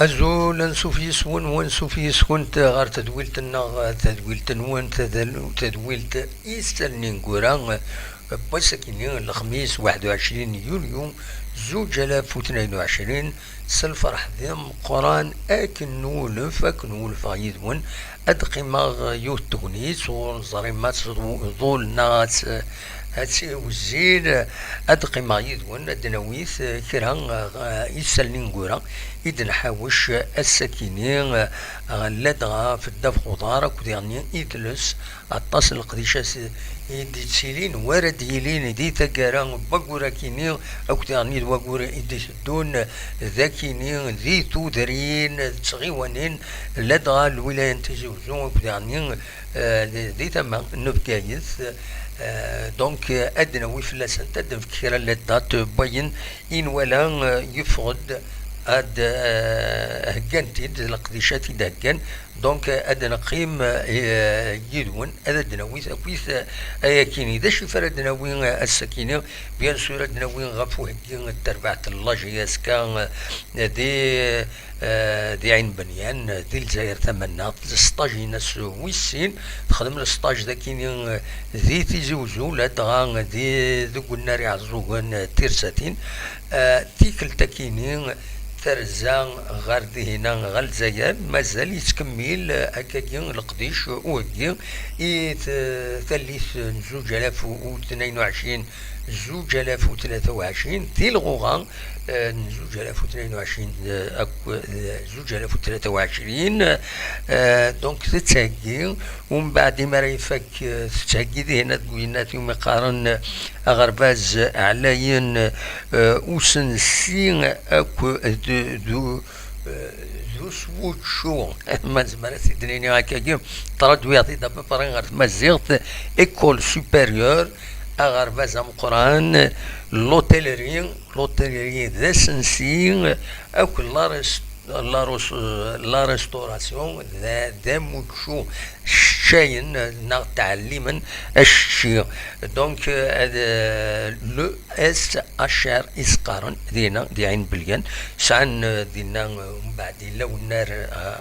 أزول نسوف يسون ونسوف يسكن غار تدويلت النغ تدويلت نون تدويلت إيسترنين كوران بسكينين الخميس 21 يوليو 2022 سلفرح ذم قران أكن نولف يدون أدقماغ يوتونيس ونظريمات ظول ناس هاتسي وزيل أدقماغ يدون الدنويث كران يسلين كوران إذن حاوش السكينين لدغا في الدف خضار كوديرني إدلس اتصل قديشاس إدي تسيلين ورد يلين دي تقاران بقورا كينين أكوديرني وقورا إدي سدون ذاكينين ذي تودرين تغيوانين لدغا الولاية تزوزون أكوديرني دي تمام نبكايث دونك أدنى وفلاسن تدن فكرة لدات بين إن ولا يفقد اد هكانتيد القديشات دهكان دونك ادنا قيم يدون ادنا ويث اياكيني ذا شفر ادنا وين السكينه بيان سور ادنا وين غفو هكين التربعت اللاجياس كان دي عين بنيان دي الجزائر ثمنات ستاجي ناس ويسين تخدم الستاج ذاكين ذي تيزوزو لا دغا دي ذوك النار يعزوغن تيرساتين تيكل تاكينين ترزان غاردي هنا غالزاير مازال يتكمل هكاكين القديش وهكين ثلث 2022 2023 في الغوغان 2022 2023 دونك تتساقي ومن بعد ما يفك تتساقي هنا تقولينات يوم يقارن أغرباز علاين وسنسين أكو دو سوتشو ما زمان سيدنيني هكاكي طرد ويعطي دابا فران غير مازيغت إيكول سوبيريور أغرباز مقران لوتيلري ذا سنسين أكو لا ريستوراسيون ذا موتشو شاين ناغ تعليما الشيء دونك لو اس اشار اسقارن دينا دي عين بليان سان دينا من بعد لو النار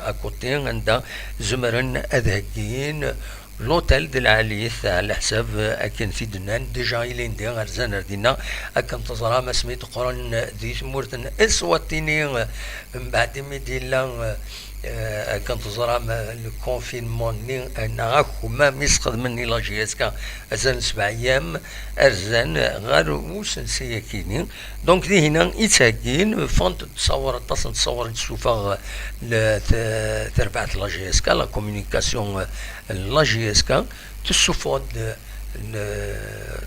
اكوتين عندها زمرن اذهكين لوتيل ديال العاليث على حساب اكن في دنان ديجا يلين دي غرزان دينا اكن تزرع ما سميت قران دي مورتن اسواتيني من بعد ميديلا كنت زرا الكونفينمون انا ما مسقد مني لاجيسكا ازان 7 ايام ارزان غير وسن سياكيني دونك دي هنا يتساكين فونت تصور تشوفها تربعت لاجيسكا لا كومونيكاسيون لاجيسكا تسوفود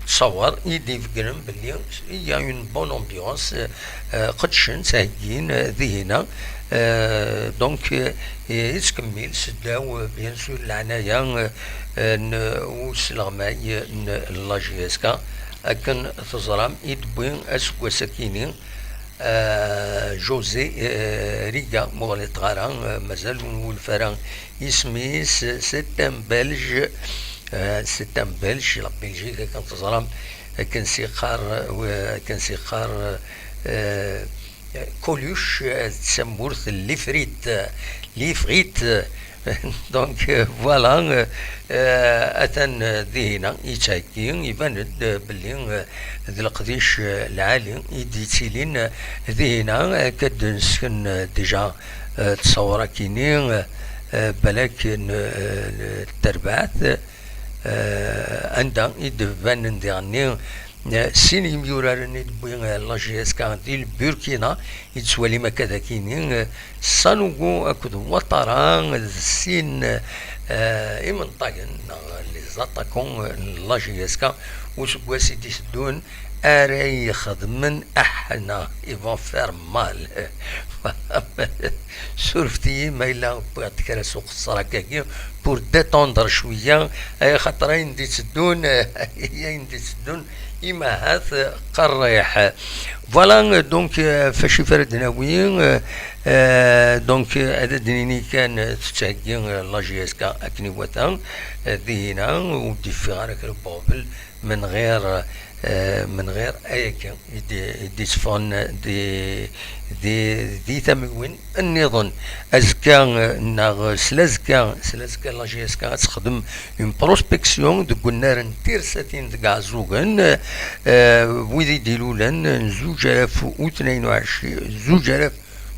تصور يدي في قرم بلي يا اون بون امبيونس قدشن ساكين ذي هنا دونك يتكمل سداو بيان سور العناية وسلغماي لاجيسكا أكن تزرام يدبوين أسكوا سكينين جوزي ريغا مغلط غاران مازال والفران يسميس ستان بلج لا بلجيكا كان تزرام كان سيقار كولوش تسمورث ليفريت دونك فوالا اتن ذهنا يتاكين يبان بلي ذي القديش العالي يدي تيلين ذهنا كد نسكن ديجا تصورا كينين بلاك التربعات عندها يدفن ديالني سين يورارني بوين لاجيسكا ديال بوركينا يتسوالي ما كذا كينين سانوغو اكد وطران سين ايمن طاقن لي زاتاكون لاجيسكا وسكواسي تيسدون اري يخدمن احنا يفون فير مال سورفتي ما الا بغات كرا سوق الصراكاكي بور ديتوندر شويه خاطرين دي تسدون إما هذا قريح فوالا دونك فاش فردنا وين دونك هذا دنيني كان تتاكين لاجيسكا اكني وطن ذهنا ودي في غارك البوبل من غير من غير أيك دي صفان دي تموين النظام أزكا ناغ سلازكا لا جي اس كا تخدم اون بروسبكسيون دو كنار نتير ساتين تقع زوغن ويدي ديلولان 2022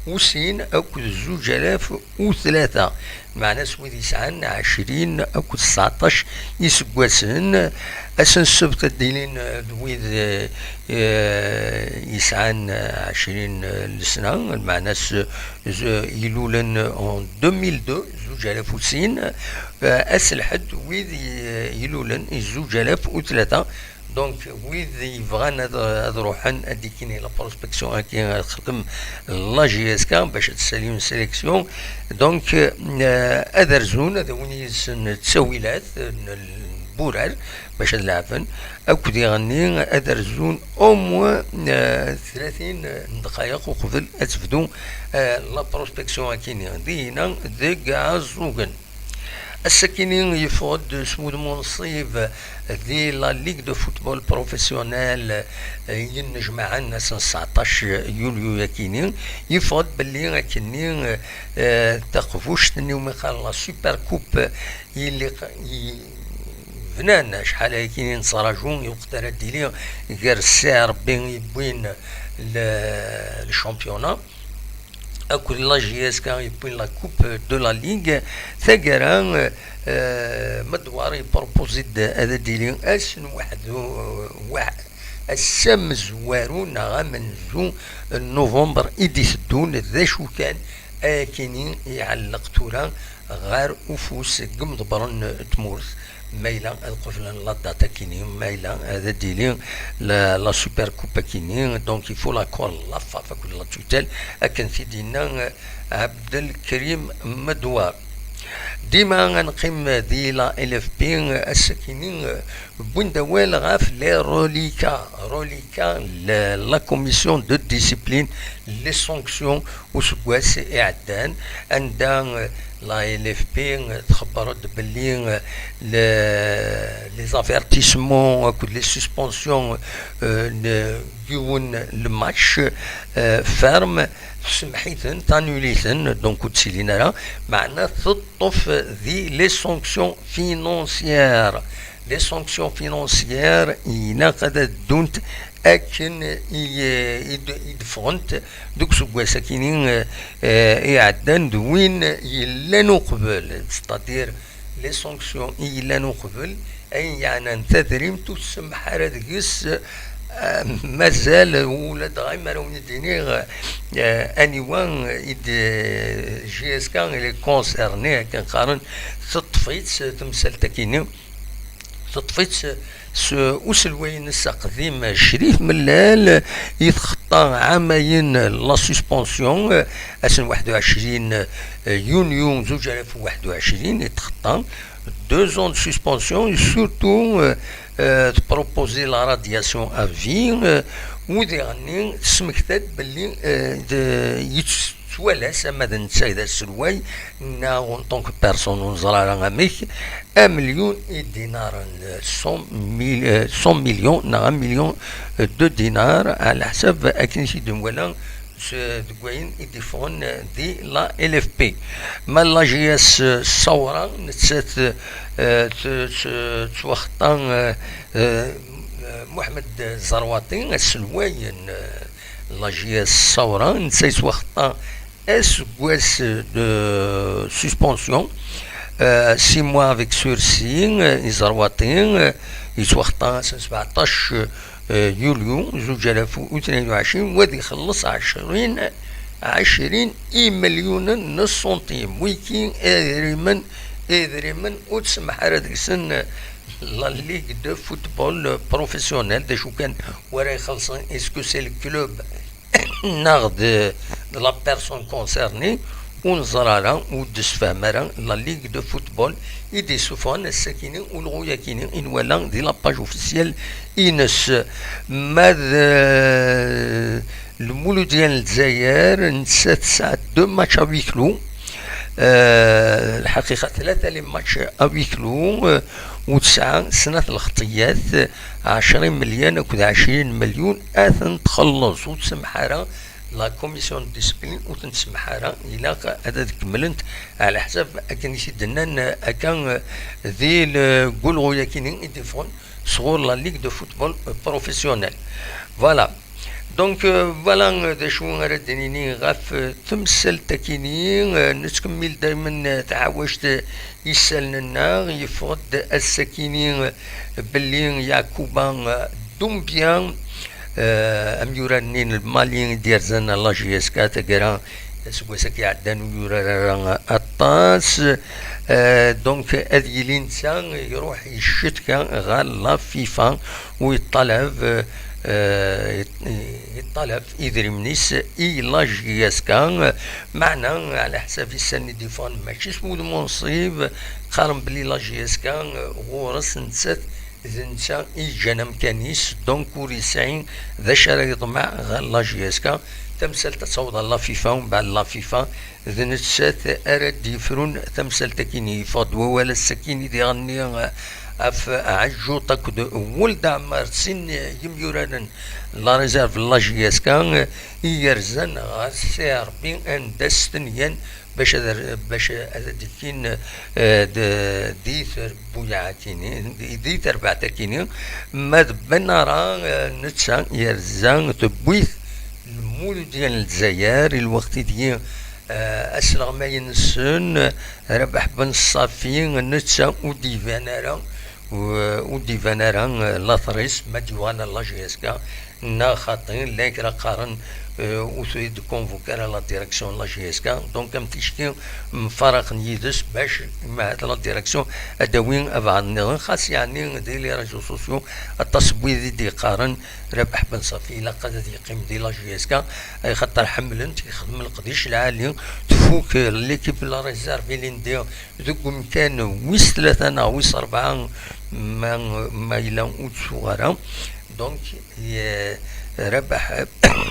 2000 أكو 2003 معنا سويد يسعن 20 أكو 19 يسقواسن أسن السبت ديلين ويد يسعن 20 لسنة معنا يلولن 2002 2002 أسل حد ويد يلولن 2003 دونك ويد يبغان هاد روحان اديكيني لا بروسبكسيون هاكي خدم لا جي اس كا باش تسالي اون سيليكسيون دونك ادرزون هذا وين يسن التسويلات البورال باش نلعبن اكو يغني ادرزون او موا 30 دقائق وقبل اتفدو لا بروسبكسيون هاكي دينا ديكا زوغن السكينين يفوض سمود منصيب دي لا ليغ دو فوتبول بروفيسيونيل ينجمع عنا 19 يوليو يكينين يفوض باللي كنين تقفوش تنيو مقال لا سوبر كوب يلي فنان شحال هاكينين صراجون يقدر ديلي غير السعر بين يبوين الشامبيونا أكو لا جي اس كان يبين لا كوب دو لا ليغ ثقرا مدوار يبروبوزي هذا ديلي اسن واحد السم زوارون من زو نوفمبر يديسدون ذا شو كان كاينين يعلق تورا غير افوس قمضبرن تمورث مايلا القفلان لا داتا كينين مايلا هذا ديلي لا سوبر كوبا كينين دونك يفو لا كور لافا فكل لا توتال اكن في دينا عبد الكريم مدوار ديما غنقيم دي لا ال اف بي السكينين بوين دوال غاف لي روليكا لا كوميسيون دو ديسيبلين لي سانكسيون وسكواس اعدان عندها لا ال اف بي تخبرت باللي لي زافيرتيسمون كود لي سسبونسيون ديون الماتش فيرم سمحيتن تانوليتن دونك تسيلينا معنا تطف ذي لي سانكسيون فينونسيير لي سانكسيون فينونسيير ينقد دونت اكن يدفونت دوك سكواسا كاينين يعدان دوين يلانو قبل ستادير لي سانكسيون يلانو قبل اي يعني تدريم تسمح هذاكس مازال ولاد غير راهم يديني انيوان جي اس كان لي كونسيرني كنقارن تطفيت تمثال تاكيني تطفيت وسلوين السقديم شريف ملال يتخطى عامين لا سسبونسيون اسن 21 يونيو 2021 يتخطى 2 ans de suspension et surtout de proposer la radiation à vie ودي تسمكتات باللي يتسوى سما نتسايد السلواي نا اون طونك بيرسون ونزرع غاميك 1 مليون دينار 100 مليون نا 1 مليون دو دينار على حساب اكن شي دمولا دوين يديفون دي لا ال اف بي ما لا جي اس الصورة نتسات توخطان محمد زرواطي السلواين لا جي اس الصورة نتسات توخطان اسكواس دو سسبونسيون 6 mois avec sursis زرواطي يتوخطان 17 يوليو 2022 وادي يخلص 20 مليون نص سنتيم ويكين ادريمن وتسمح هذاك السن لا ليغ دو فوتبول بروفيسيونيل دا شو كان ورا يخلصن اسكو سي الكلوب ناخد لا بيرسون كونسيرني ونزرارا ودسفامرا لا ليغ دو فوتبول يدي سوفون الساكنين والغويا كينين ان ولا دي لاباج اوفيسيال انس ماذا المولود ديال الجزائر نسات ساعة 2 ماتش افيكلو الحقيقة 3 لي ماتش افيكلو وتسعة سنة الخطيات 20 مليون أكد 20 مليون أثن تخلص وتسمحارا لا كوميسيون ديسبلين وتنسمحارا إلا هذا كملنت على حساب أكن يشدنا أكان ذي القولغو يكينين يدفون صغور لا ليغ دو فوتبول بروفيسيونيل فوالا دونك فوالا دا شو غردنيني غاف تمثل تكيني نتكمل دايما تعاوشت يسالنا يفرض السكيني بلي يعقوبا دومبيان اميورانين المالين ديال زنا لا جي اس كا تقرا سواسك يعدان يورا الطاس دونك هذه الانسان يروح يشتكى غال لا فيفا ويطلب يطلب إذا منيس إي لا جي اس كا معنا على حساب السن ديفان ماشي اسمو المنصيب قارن بلي لا جي اس كا غورس نسات ذنسا إي جنم كانيس دونك وريسعين ذا شرا يطمع غال لا جي اس كا تمثل تصوض لا فيفا ومن بعد لا فيفا ذنسات أرد يفرون تمثل تكيني فضوة ولا السكيني دي غني اف عجو تكد ولد عمر سن يميوران لا ريزيرف لا جي اس كان يرزن غاسير بين ان دستنيان باش هذا ديكين ديثر بويعتيني ديثر بعتكيني ما بنا راه نتسا يرزان تبويث المولد ديال الجزائر الوقت ديال اسلغ ما ينسون ربح بن الصافي نتسا وديفانارا وديفانارا لاثريس ما ديوانا لا جي اس كا نا خاطين ليك راه قارن وسيد كونفوكار لا ديريكسيون لا جي اس كا دونك كم تشكي مفارق نيدس باش مع هاد لا ديريكسيون اداوين ابعد خاص يعني دير لي ريزو سوسيو التصوير دي قارن ربح بن صافي لا قد يقيم دي لا جي اس كا خاطر حملنت يخدم القديش العالي تفوك ليكيب لا ريزيرف اللي ندير ذوك مكان ويس ثلاثة انا ويس أربعة ما إلا وتصغرا دونك ربح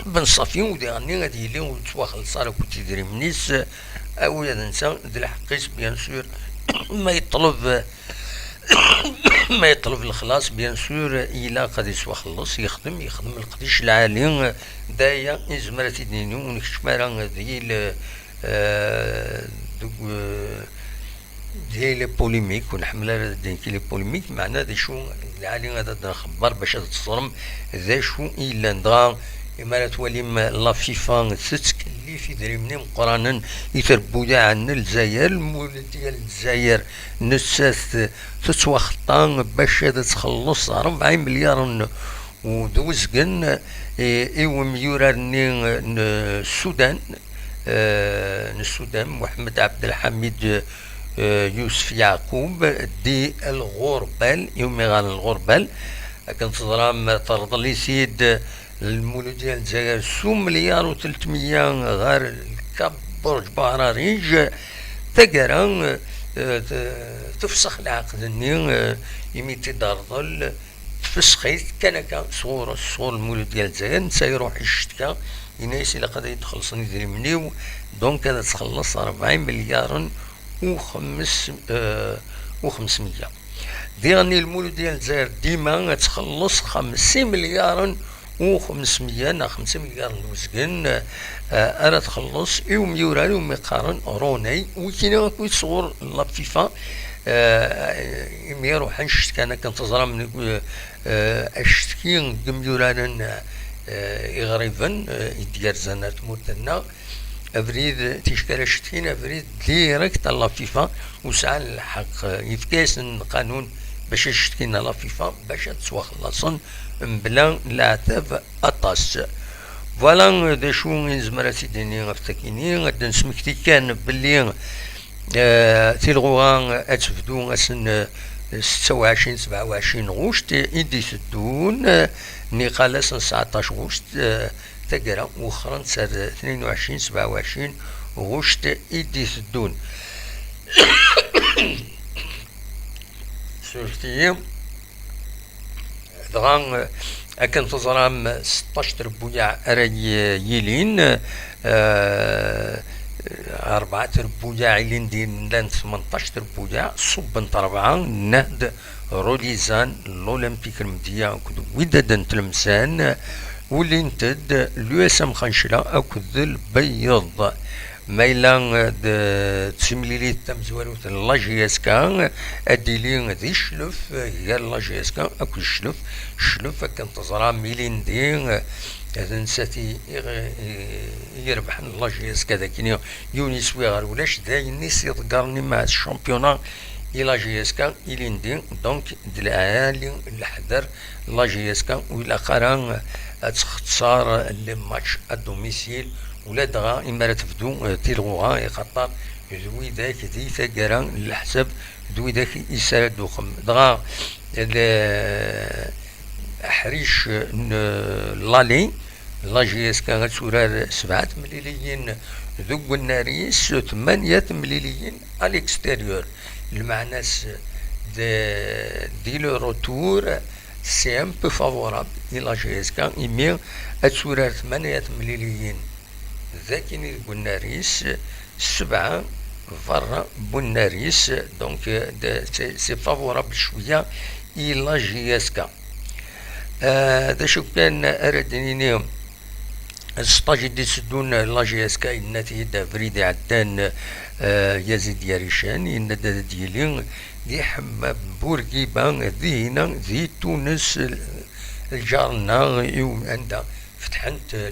بن صافي ودي غني غادي يلي وتواخل صار كنت تدري منيس او الانسان ذي الحقيس بيان سور ما يطلب ما يطلب الخلاص بيان سور الى قد يسوى خلص يخدم القديش العالي دايا يزمرتي ديني ونكشمارا ذي ديال بوليميك ونحمل ديك لي بوليميك معنا ذي شو العالي هذا نخبر باش تصرم ذا شو الا ندرا اما تولي لا فيفا تتكلي في دريمني مقرانا يتربويا عنا الجزائر المولد ديال الجزائر نسات تتوخطا باش تخلص 4 مليار ودوزكن ايوا ميوراني السودان السودان محمد عبد الحميد يوسف يعقوب دي الغربال يومي غال الغربال كنت ضرام طرد لي سيد المولود ديال الجزائر 2 مليار و300 غير الكاب برج بهراريج تقرا تفسخ العقد ني يميتي دارضل تفسخيت كان صور المولود ديال الجزائر نسا يروح يشتكى ينايس الا قد يتخلصني يدري منيو دونك هذا تخلص 4 مليار و500 ديالني المولود ديال الجزائر ديما تخلص 5 مليار و500 نا 5 مليار الوزقن انا تخلص يوم يوراني ومقارن روني وكاين صغور لا فيفا يروح نشتكي انا كنتظر من اشتكي دميورانا يغربن يدير زنات مدنا افريد تيشكال شتين افريد ديريكت لا فيفا وسعى الحق يفكاس القانون باش يشتكينا لا فيفا باش تسوا خلاصن بلا العتاب اطاس فوالا دا شو نزمر سيديني غفتكيني غادا نسمكتي كان باللي تيلغوها اتفدو اسن 26 27 غشت يدي سدون نيقالاس 19 غشت تقرا وخرا سر 22 27 غشت يدي سدون سورتي دغان اكن تزرام 16 ربويا راي يلين 4 تربوجا عيلين دين لان 18 تربوجا صبنت 4 نهد روليزان الأولمبيك المدية كد ودادن تلمسان ولين تد اليو اس ام خنشلا أكد البيض ميلان تسمليلي تمزوالوت لاجيسكا اديلين ذي شلف هي لاجيسكا اكو شلف كان تزرع ميلين دين هذا نساتي يربح لاجيسكا ذاك يونس ويغار ولاش داين نيس يتقارني مع الشامبيونا إلى جيسكا إلين دين دونك دلعالي الحذر لاجيسكا وإلى قران تختصار الماتش الدوميسيل ولا دغا إما تبدو تيلغوها يخطر دوي ذاك ذي ثقرا الحساب دوي ذاك يسال دوخم دغا حريش لالي لا جي اس كان غتسورار 7 مليليين ذو الناريس 8 مليليين الاكستيريور المعنى دي لو روتور سي ان بو فافورابل لا جي اس كان يمي اتسورار 8 مليليين ذاكيني البناريس 7 فرا بناريس دونك سي فافورابل شويه الى جي اس كا هذا شو كان اردنيني السطاج دي سدون لا جي اس كا النتيجه فريدي عدان يزيد ياريشان الندى ديالي دي حمام بورقيبه ذي هنا ذي تونس الجارنا يوم عندها فتحنت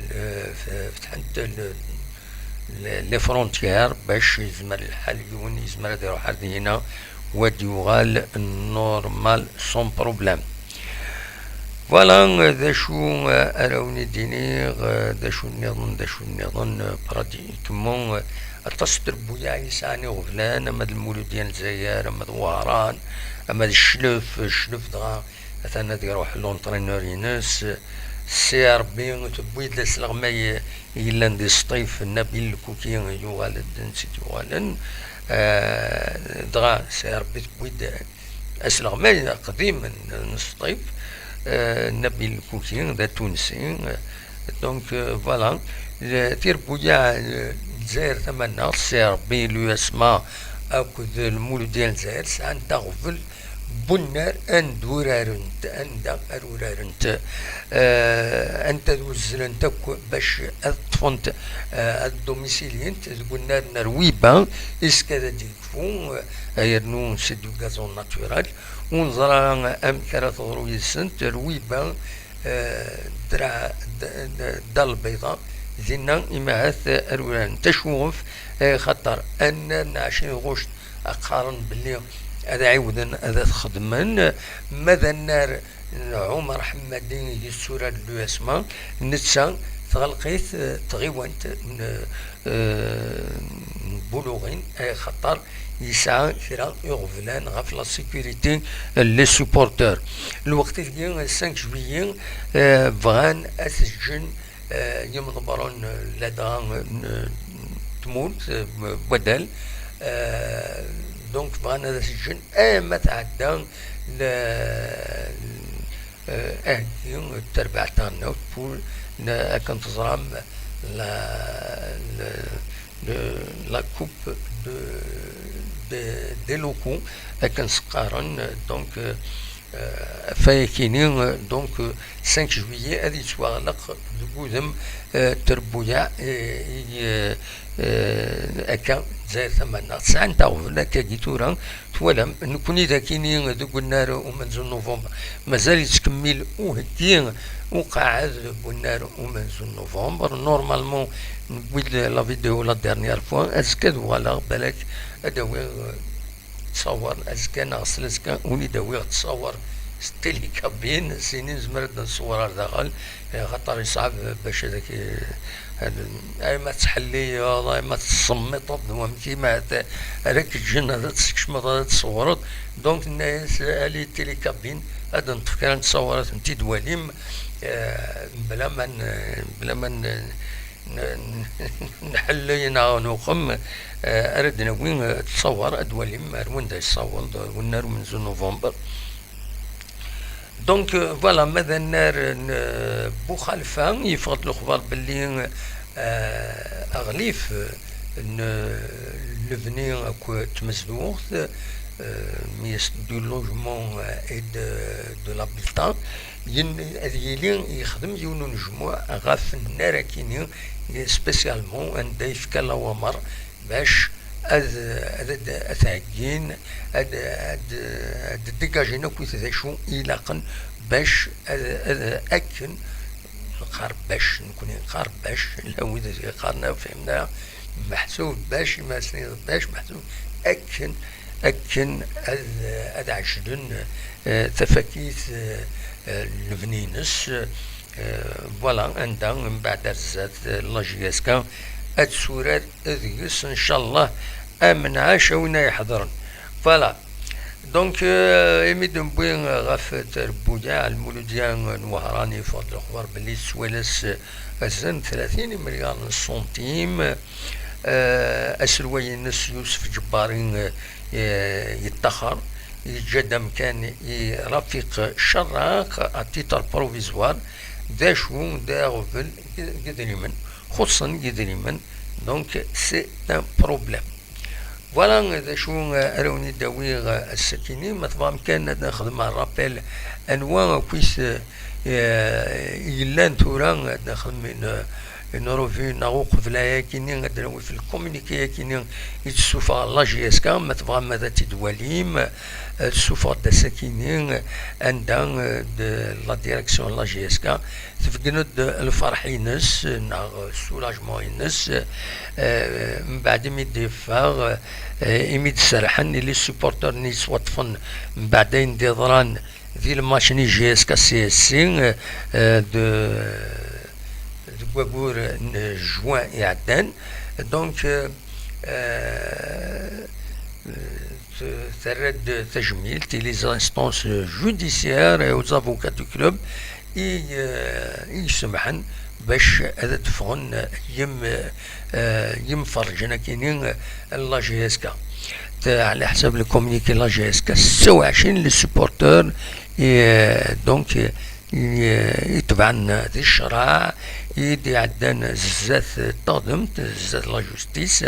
لي فرونتيير باش يزمر الحال يزمر يروح عندي هنا وادي يغال نورمال سون بروبليم فوالا ذا شو اراوني ديني ذا شو النظام براتيكمون التصدر بويا يساني غفلان اما المولود ديال الجزائر اما وهران اما الشلف دغا مثلا يروح لونترينور ينس سي ار بي تبويد لسلغماي إلا ندي سطيف نبيل الكوكي يوغال نسيت يوغالن دغا سي ار بي تبويد اسلغماي قديم نسطيف نبيل الكوكي دا تونسي دونك فوالا تير بويا الجزائر ثمنا سي ار بي لو اسما اكد المولود ديال الجزائر سان تغفل بنار اندورارنت اندا ارورارنت انت دوزلنت باش اطفنت الدوميسيلينت بنار نرويبا اسكا ديكفون ايرنو سيدو غازون ناتورال ونزرا ام كرات رويسنت رويبا درع دال بيضاء زينا إماث أروران تشوف خطر أن نعشين غشت أقارن باللي هذا عودا هذا خدمان ماذا النار عمر حمادين يسورة الاسما نتسا تغلقيت تغيوانت بلوغين خطر يسعى كرا يغفلان غف لا سيكوريتي لي سوبورتور الوقت ديال 5 جويي بغان اسجن يمضبرون لدى تموت بدل دونك بغانا هذا السجن ما تعدى اهدي التربع تاعنا وتقول كان تزرم لا كوب دي لوكو كان سقارن دونك فايكيني دونك 5 جويي هذه تواغلق دقودم تربويا اكا زي ثمانية ساعة تاغفل هكا كيتورا توالم نكوني ذاكيني دوك النار ومنزل نوفمبر مازال يتكمل وهدي وقاعد النار ومنزل نوفمبر نورمالمون نبويد لا فيديو لا ديرنيير فوا اسكا فوالا بالك اداوي تصور اسكا ناقص اسكا ولي داوي تصور ستيلي كابين سنين زمرت نصور داخل خاطر يصعب باش هذاك اي ما تحلي والله ما تصمت كيما هذاك الجن هذا تشمط تصورت دونك الناس اللي تيلي كابين هذا نتفكر نتصورت نتي دواليم بلا ما نحلينا نوخم اردنا وين تصور ادواليم وين دا يصور والنار من نوفمبر دونك فوالا ماذا النار بو خلفان يفرض الخبر باللي اغليف L'avenir ministre du logement et de l'habitat يخدم يونو نجموع غاف النار كيني سبيسيالمون عند يفكا الأوامر باش أثاقين ديكاجينا كويت ذاشو إلاقا باش أكن نقارب باش نكون نقارب باش لو إذا قارنا فهمنا محسوب باش ما سنيد باش محسوب أكن أد عشرين تفاكيت الفنينس فوالا عندها من بعد الزات لاجياسكا هاد السورات ذيس ان شاء الله امن عاش وين يحضرن فوالا دونك امي دنبوين غاف تربويا المولوديا نوهراني فوق الخبر بلي سوالس الزن 30 مليار سنتيم اسروي نس يوسف جبارين يتخر يجدم كان يرافق شراق اتيتر بروفيزوار داشو داغفل قدريمن خصوصا قدريمن دونك سي ان بروبليم فوالا داشو روني داويغ السكيني مثلا كان نخدم رابيل انواع كويس يلان تورا نخدم من نروفي نغوق في لايكيني نديرو في الكومونيكي كيني يتسوفا لا جي اس كا مثلا ماذا تدواليم السوفا دا ساكينين عندها لا ديريكسيون لا جي اس كا تفقند الفرح ينس ناغ السولاجمون ينس من بعد ميدي فاغ يميد سرحن لي سوبورتر نيس وطفن من بعدين دي ضران ذي الماشيني جي اس كا سي اس سي دو وقور جوان يعدن دونك ترد تجميل les instances judiciaires et aux avocats du club يسمحن باش هذا تفغن يمفرجنا كاينين لا جي اس كا على حسب الكومونيكي لا جي اس كا 26 لي سوبورتور دونك يتبعنا ذي الشرع يدي عدنا زات تاضمت زات لا جوستيس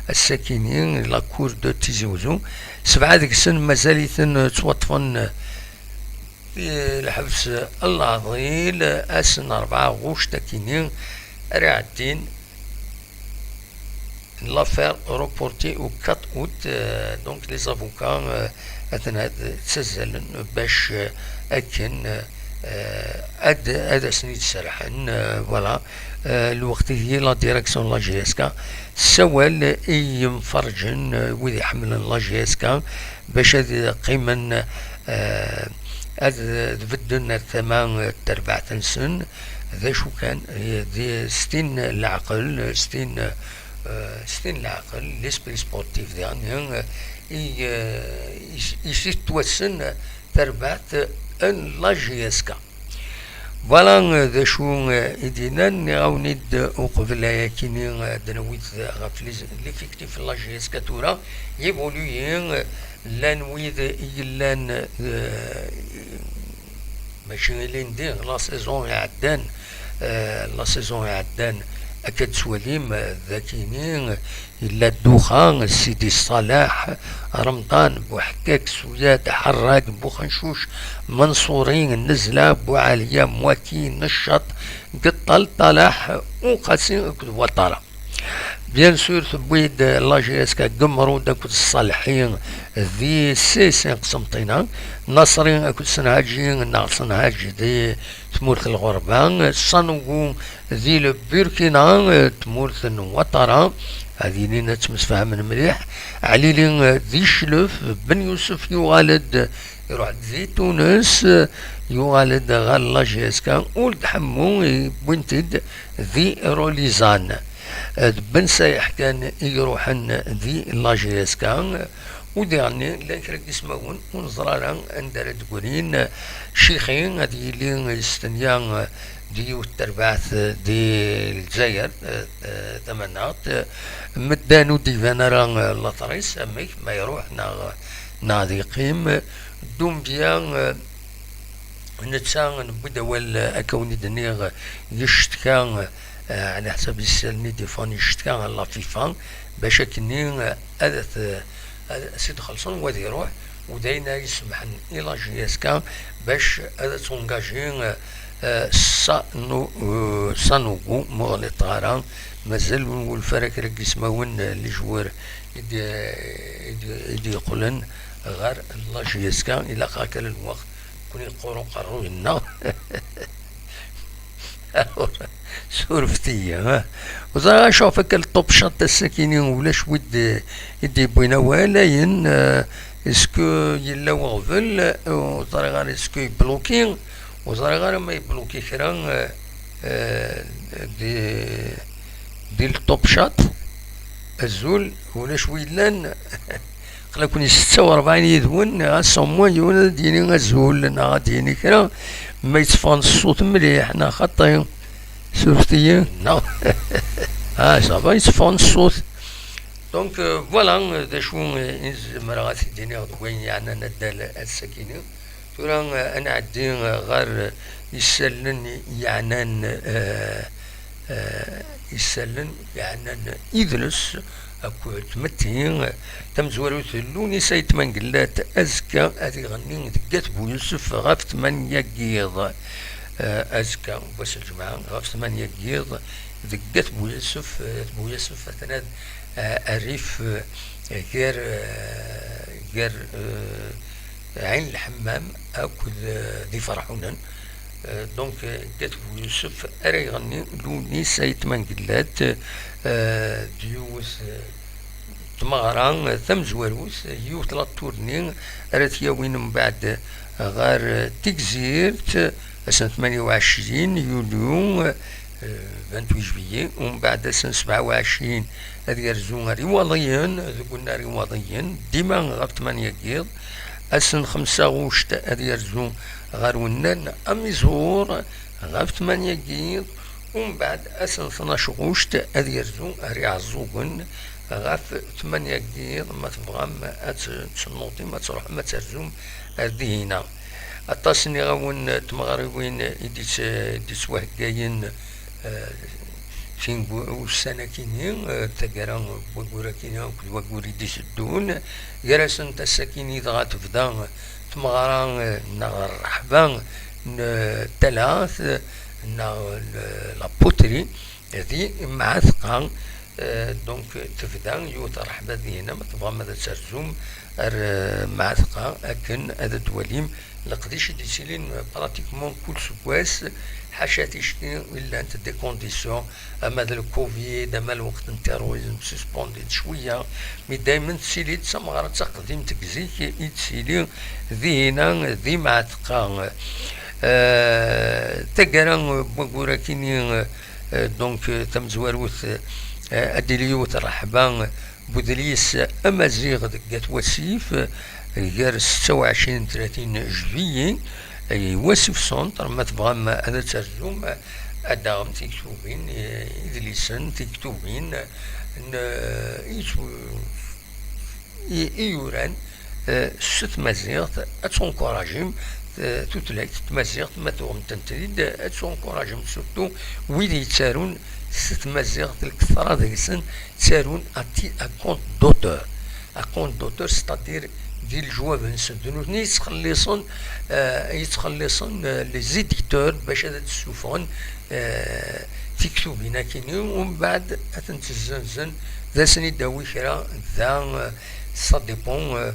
الساكنين لا كور دو تيزي وزو 7 ديك السن مازاليتن توطفن في الحبس العظيل اسن 4 غوش تاكينين رعدين l'affaire reportée au 4 août donc les avocats أثناء تسجلن باش أكن أد سنيت سرحن فوالا الوقت هي لا ديريكسيون لا جي اس كا سوال ينفرجن وذي حملن لا جي اس كا باش هذه قيمن بدن الثمان تربع سن ذا شو كان ذي 60 العقل 60 العقل ليسبري سبورتيف يعني يسيتوسن تربعت ان لا جي اس كا فوالا ذا شو يدينا نعاونيد وقبل كيني دنويت غاف ليفيكتيف لا جي اس كا تورا يفولوين لان ويد يلان ماشي لين دير لا سيزون يعدان لا سيزون يعدان أكد سواليم ذاكينين إلا الدخان سيدي صلاح رمضان بوحكاك سويات حراك بوخنشوش منصورين النزلة بوعالية مواكين نشط قطل طلاح وقاسين وطرة بيان سور ثبويد لا جي اس كا قمرو داك الصالحين ذي سيسين قسمطينا ناصرين اكو سنهاجين ناقصن هاج ذي تمورث الغربان صنوغو ذي البوركينا تمورث الوطرة هذه لينا تمسفهمن مليح عليلين ذي شلف بن يوسف يوالد يروح ذي تونس يوالد غال لا جي اس كا ولد حمو بنتد ذي روليزان بن سايح كان يروحن ذي لا جي اس كان وديعني لا يكرك يسمعون ونزرارا اندر تقولين شيخين هذه اللي يستنيان دي والتربعث دي الجزائر ثمانات مدانو ديفانا لاطريس اميك ما يروح نادي قيم دوم بيان نتسان بدول اكوني دنيغ يشتكان على حسب يسالني دي فاني شتكا على لافيفا باش كني هذا سيد خلصون وهذا يروح وداينا يسمح الى جياسكا باش هذا تونجاجي سانوغو مغلي طارا مازال والفرق راك يسماون لي جوار يدي يقولن غير الله جياسكا الى قاكل الوقت كون يقولوا قرروا لنا سورفتية وزرا شوفك الطوب شاط السكينين ولاش يدي بوينا ولاين اسكو يلا وغفل وزرا غير اسكو يبلوكي وزرا غير ما يبلوكي كرا دي الطوب شاط الزول ولاش ويلان قلا كوني 46 يدون غاسمون يون ديني غزول ديني كرا ما يتصفان الصوت مليح نا خطي سورتي نو صافا يتصفان الصوت دونك فوالا دا شو مرات ديني وين يعني ندال السكينة تورا انا عندي غير يسلن يعني يسلن يعني يدرس اكو تمتين تم زوارو ثلوني سيت من قلات ازكى هذه غني دقات بو يوسف غاف 8 قيض ازكى بس الجماعه غاف 8 قيض دقات بو يوسف تناد الريف غير عين الحمام اكو دي فرحونا دونك كاتبو يوسف اري غني لوني سايت من قلات ديوس تمغران ثم زواروس يو 3 تورني رات يوين من بعد غار تكزيرت سنة 28 يوليو 28 جويي ومن بعد سنة 27 هذه رزونا رياضيين قلنا رياضيين ديما غير 8 قيض أسن 5 غوشت هذه رزون غير ونان أميزور غير 8 قيض ومن بعد أسن 12 غوشت هذه رزون ريعزوغن غير 8 قيض ما تبغى ما تنوطي ما تروح ما ترزوم هذه هنا التصني غاون تمغربين يديس وهكاين فين والسنة كيني تقرا وقورا كيني وقوري ديس الدون جرسن تسكيني ضغط فدا تمغرا نغر رحبان ثلاث لابوتري هذه مع ثقة دونك تفدا يوترحبا دينا ما تبغى ماذا ترزوم مع ثقة لكن هذا دواليم لقديش ديسيلين براتيكمون كل سكواس حاشا تيشتي الا انت دي كونديسيون اما الكوفيد اما الوقت التيرويزم سسبونديت شويه مي دايما تسيلي تسمغر تقديم تكزيك يتسيلي ذي هنا ذي مع تقا تقرا بقورا كيني دونك تمزواروث اديليو ترحبان بودليس امازيغ دقات وسيف غير 26 30 جويي وسيف سونتر ما تبغى ما هذا ترجم ادام تكتوبين يدليسن تكتوبين يوران ست مزيغت اتسونكوراجيم توتلاك تمازيغت ما تغم تنتريد اتسونكوراجيم سورتو ويلي يتسارون ست مزيغت الكثرة ديسن تسارون اكونت دوتور اكونت دوتور ستادير ديال الجواب نسدنو يتخلصون لي زيديتور باش هذا السوفون تكتوبين كيني ومن بعد تنتزنزن ذا سني داوي كرا ذا سا ديبون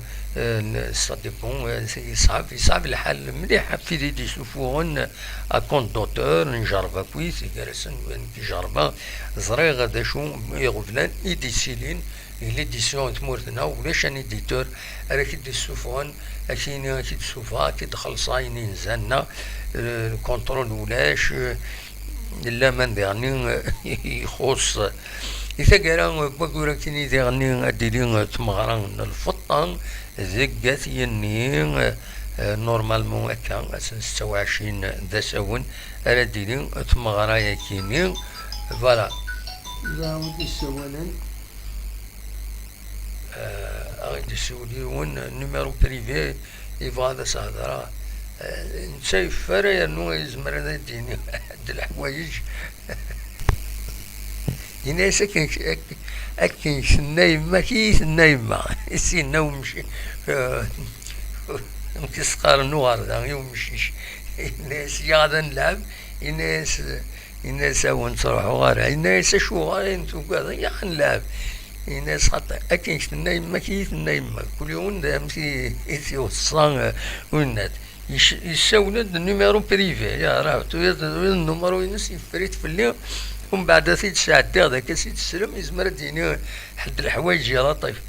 يصعب الحال مليح في دي يشوفوهن اكونت دوتور نجربها كويس جالسين نجربها زريغ هذا شو يغفلان يديسيلين ليديسيون تمورتنا ولاش ان ايديتور راك يديسوفون اكيد يديسوفا كيدخل نزلنا الكونترول ولاش الا من ديرني يخص إذا كان بقولة كني ديرني أديلين تمغران الفطان زقات يني نورمالمون هكا 26 دساون على ديلين تمغرايا كيني فوالا إذا ودي السوالين أغيد السوليون نيميرو بريفي يبغى هذا صادرة نشايف فرا نو يزمر هذا ديني هاد الحوايج يناس أكن سنايما كي سنايما السنة ومشي مكسقار نوار دا يومشيش الناس يادا نلعب الناس أون تروحوا غارها الناس شو غاري انتو كذا يا نلعب الناس حتى أكن سنايما كي سنايما كل يوم دا مشي يوصان ونات يساوند النيميرو بريفي يا راه النمرو ينس يفريت في الليل ومن بعد سيد ساعتي هذاك سيد السلم يزمر ديني حد الحوايج يا لطيف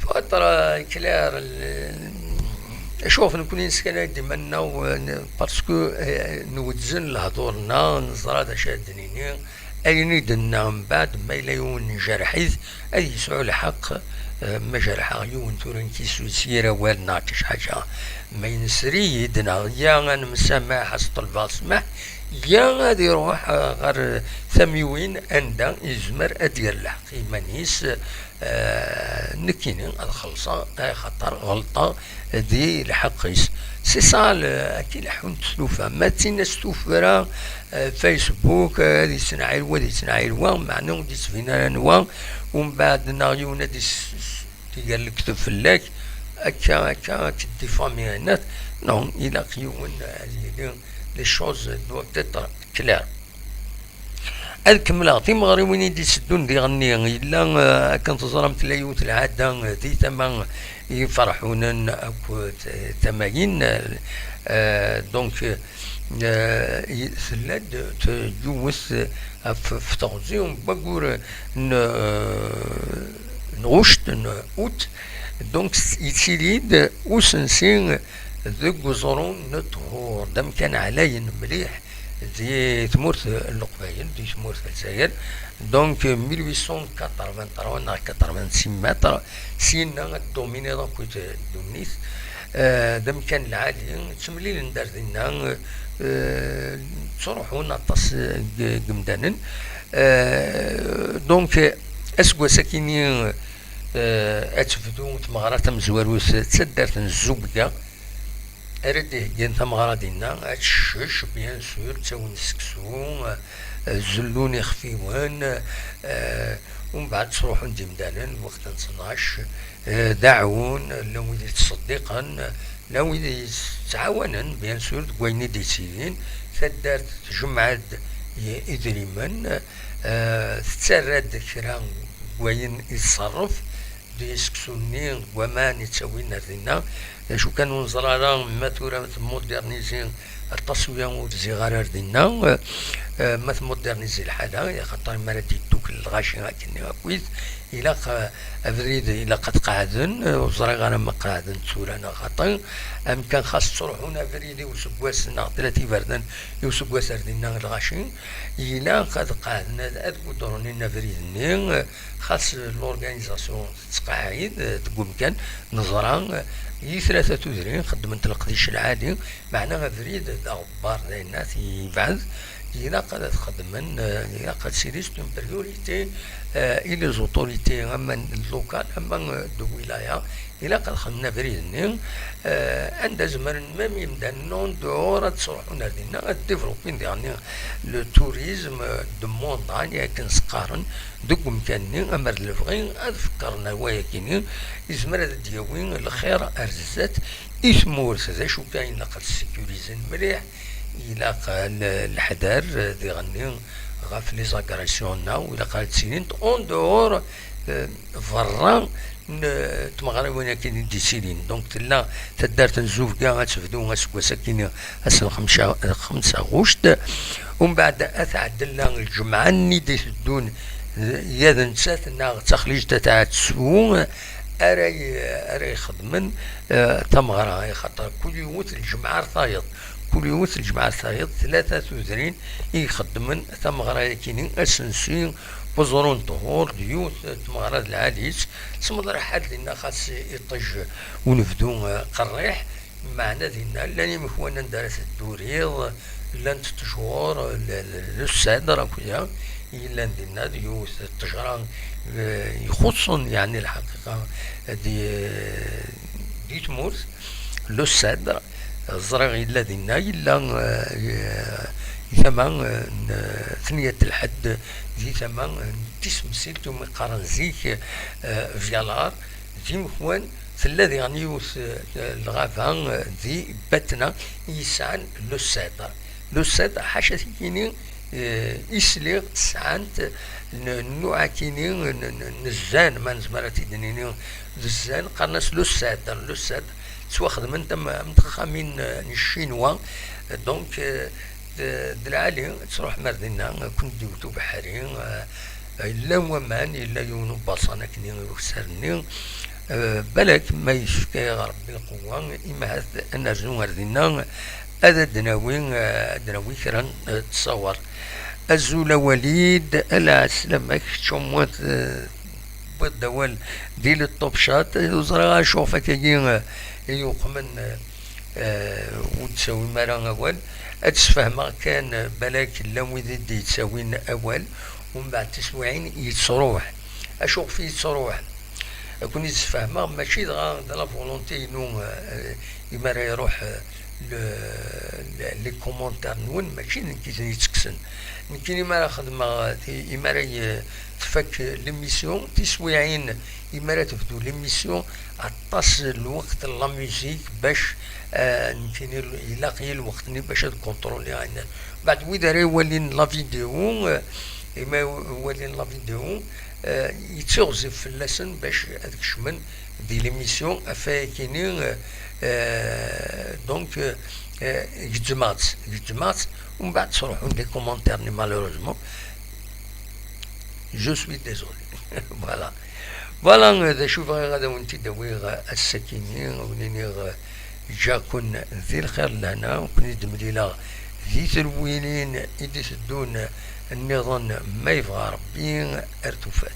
فترة كلار شوف نكون نسكن ديما باسكو نوزن لهضورنا نزرا دا شادنيني اي ندنا من بعد ما الا يون جرحيث اي يسعو الحق ما جرح يون تورن كيسو سيرة والنا كش حاجة ما ينسري يدنا يا نمسامح حسط الباصمح يا غادي يروح غير ثميوين اندا يزمر ادير الحق مانيس نكينين الخلصة خطر غلطة دي الحقيس سي صال اكيد حون تسلوفا ما تنستوفرا فيسبوك هذه سنعيل ودي سنعيل وان معنو دي سفينا نوان ومن بعد ناغيونا دي تيقال الكتب فلاك اكا كدي فاميانات نون الى قيون لي شوز دو تتر كلار الكملا في مغربين يدي سدون دي غني الا كنت ظلمت ليوت العاده دي تمام يفرحون اكو تماين دونك سلاد تجوز في تغزيهم بقول نغشت نوت دونك يتسيليد وسنسين ذو زرون نطهور دم كان علي مليح دي تمورت القبايل دي تمورت الجزائر دونك 1883 86 متر سينا دوميني دونك دونيس دم كان العالي تمليل ندار دينا تروحون نطس قمدانن دونك اسكو ساكينين اتفدو تمغرات مزواروس تسدرت الزوبكا أردي ين ثمغرة دينا أتشش بيان سور تساون سكسو زلون يخفيوان ومن بعد تروحون ديمدانن وقت 12 دعون لو يدي تصدقا لو يدي تعاونا بيان سور كويني ديتيين ثدارت تجمعات إدريمن تتسرد كرا كوين يتصرف ديسكسوني وما نتسوينا دينا شو كانوا نزرارا ما تورا مودرنيزين التصوير والزغارر دينا ما مودرنيزي الحالة يا خاطر مراتي دوك الغاشي كني كويس إلا أفريد إلا قد قاعدن وزرغانا ما قاعدن تسورانا خاطر أم كان خاص تروحون أفريدي وسبواس نغطلتي بردن يوسبواس دينا الغاشي إلا قد قاعدنا أذكو دوروني أفريدني خاص لورغانيزاسيون تقاعد تقوم كان نظران ثلاثة تدرين خدمت القديش العادي معناها فريد الأخبار الناس يبعث إلا قد خدمن إلا قد سيريستون بريوريتي إلى زوتوريتي أما اللوكال أما دو ولاية إلا قد خدمنا فريد عند زمن ما يمدن نون دورة تصرحون لنا الديفلوبين يعني لو توريزم دو مونتاني كنسقارن دوك مكاني أمر الفغين أذكرنا وياكيني إزمرة دياوين الخير أرزات إثمورس ذا شو كاين لقد سيكوريزن مليح إلا قال الحدار دي غني غاف لي زاكراسيون ناو إلا قال سنين أون دور فران تمغربون كاين دي سيلين دونك تلا تدار تنزوف كاع غتفدو غتسكوا ساكين أسن خمسة غشت ومن بعد أتعدل الجمعة ني دي سدون يا نسات ناغ تخليج تاع تسوون أراي خدمن تمغرا خاطر كل يوم الجمعة ثايض كل يوم الجمعة ثايض ثلاثة تدرين يخدمن تمغرا كاينين أسنسين بزرون طهور ديوت تمغرا العاليس سمضر حد لنا خاص يطج ونفدو قريح معنا دينا لاني مكوانا درس الدوريض لان تشهور للسادة كذا إلا دينا ديوت التجران يخصن يعني الحقيقة دي تمورس للسادة الزرع إلا دينا إلا ثما ثنية الحد ذي ثما تسمسيلتو مقارن زيك فيالار ذي مخوان الذي يعني يوث الغافان ذي باتنا يسعن لو ساد حاشا كيني إسلي سعنت نوع كيني نزان ما نزمرت دنيني نزان قرناس لو ساد سوا خدمن تم متخامين الشينوا دونك دلعالي تروح مردنا كنت ديوتو بحري إلا ومان إلا يونو باصانا كني يوسرني بلك ما يشكي ربي القوة إما هذا النرجو مردنا هذا دناوي كران تصور الزول وليد العسلامك شموت بالدول ديال الطوبشات وزرا شوفك يوقمن وتساوي مرة أول أتسفهم كان بلاك لو دي تساوين أول ومن بعد تسوعين يتصروح أشوف في يتصروح أكون يتفهم ماشي دغا لا فولونتي نو يمرا يروح لي كومونتير نون ماشي كي يتكسن كي مرا خدمة يمرا تفك ليميسيون تسويعين يمرا تبدو ليميسيون عطاس الوقت لا ميوزيك باش يمكن يلاقي الوقت باش تكونترولي عندنا بعد ويدار يولين لا فيديو إما يولين لا فيديو يتغزف في اللسن باش هذاك الشمن دي ليميسيون افاكيني دونك جدمات ومن بعد تروحون دي كومونتير ني مالوروزمون جو سوي ديزولي فوالا هذا شوف غادا وانت دوي السكيني ونيني جاكن ذي الخير لهنا وكني دمليلا ذي تلوينين يدي سدون النظام ما يبغى ربي ارتفات